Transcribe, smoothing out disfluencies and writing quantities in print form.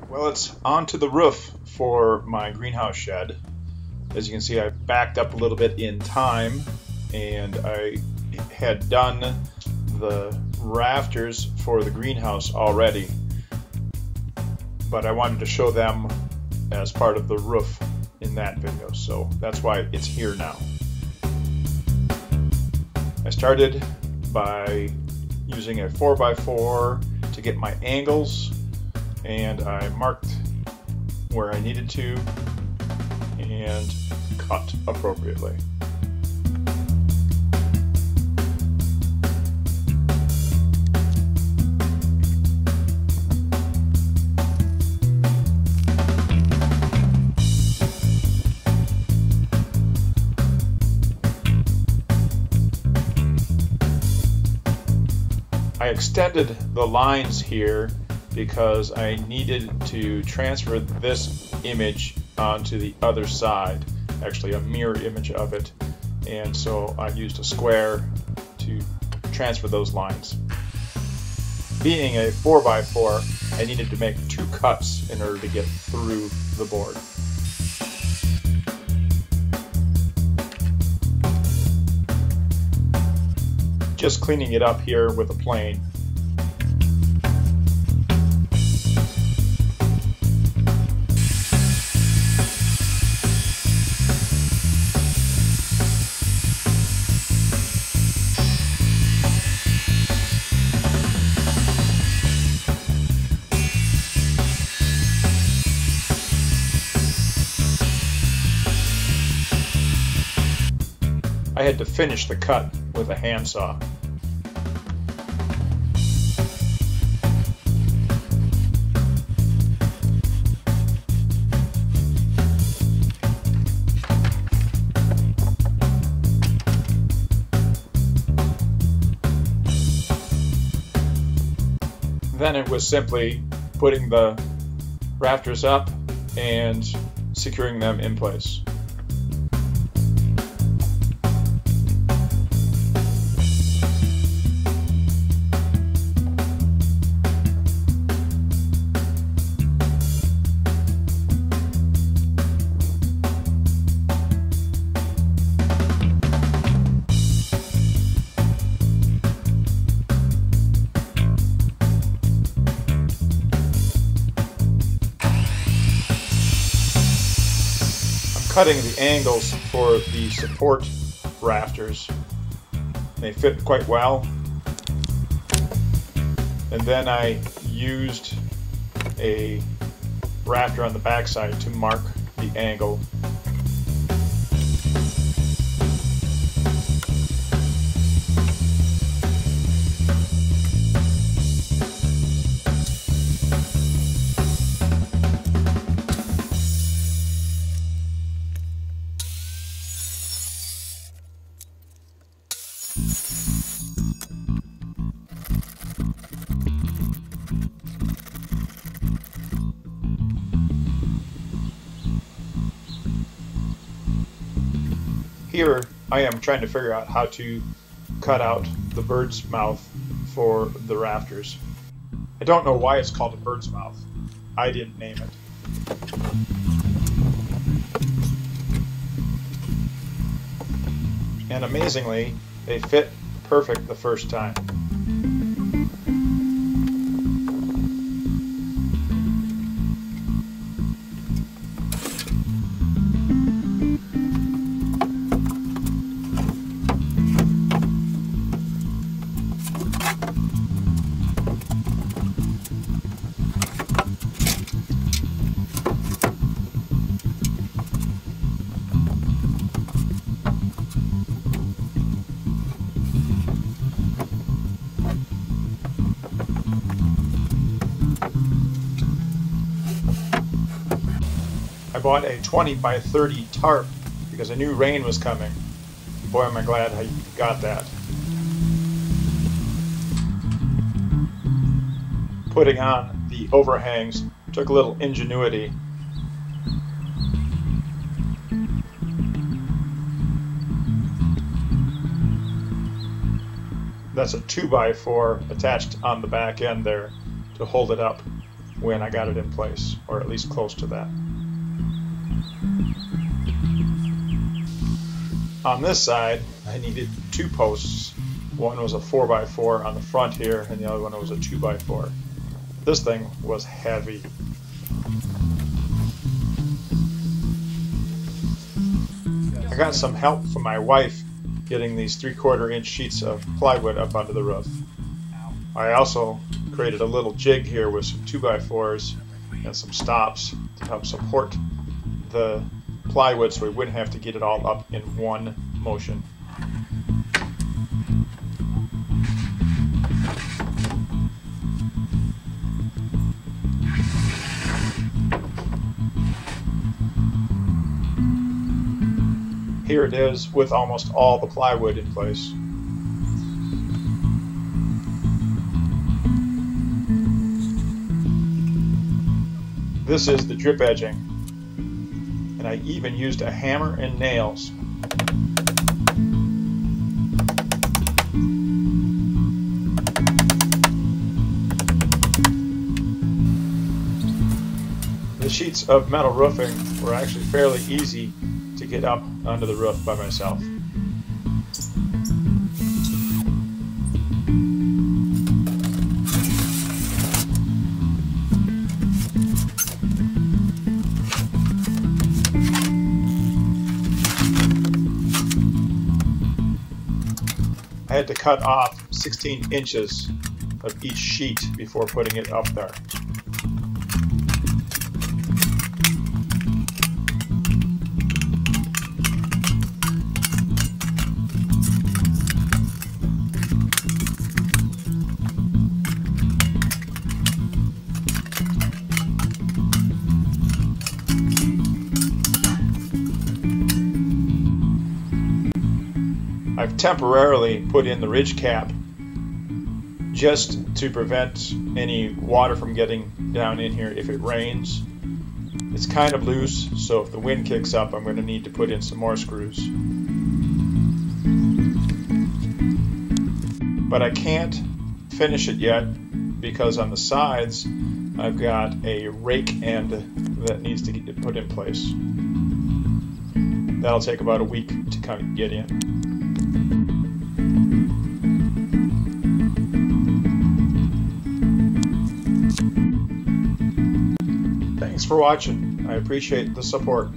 Well, it's onto the roof for my greenhouse shed. As you can see, I backed up a little bit in time, and I had done the rafters for the greenhouse already, but I wanted to show them as part of the roof in that video, so that's why it's here now. I started by using a 4x4 to get my angles, and I marked where I needed to and cut appropriately. I extended the lines here because I needed to transfer this image onto the other side, actually a mirror image of it, and so I used a square to transfer those lines. Being a 4x4, I needed to make 2 cuts in order to get through the board. Just cleaning it up here with a plane. I had to finish the cut with a handsaw. Then it was simply putting the rafters up and securing them in place. Cutting the angles for the support rafters. They fit quite well. And then I used a rafter on the backside to mark the angle. Here I am trying to figure out how to cut out the bird's mouth for the rafters. I don't know why it's called a bird's mouth. I didn't name it. And amazingly, they fit perfect the first time. I bought a 20 by 30 tarp because I knew rain was coming. Boy, am I glad I got that. Putting on the overhangs took a little ingenuity. That's a 2x4 attached on the back end there to hold it up. when I got it in place, or at least close to that. On this side, I needed 2 posts. One was a 4x4 on the front here, and the other one was a 2x4. This thing was heavy. I got some help from my wife getting these 3/4 inch sheets of plywood up onto the roof. I also created a little jig here with some 2x4s and some stops to help support the plywood so we wouldn't have to get it all up in one motion. Here it is with almost all the plywood in place. This is the drip edging, and I even used a hammer and nails. The sheets of metal roofing were actually fairly easy to get up onto the roof by myself. I had to cut off 16 inches of each sheet before putting it up there. I've temporarily put in the ridge cap just to prevent any water from getting down in here if it rains. It's kind of loose, so if the wind kicks up, I'm going to need to put in some more screws. But I can't finish it yet because on the sides I've got a rake end that needs to get put in place. That'll take about a week to kind of get in. Thanks for watching. I appreciate the support.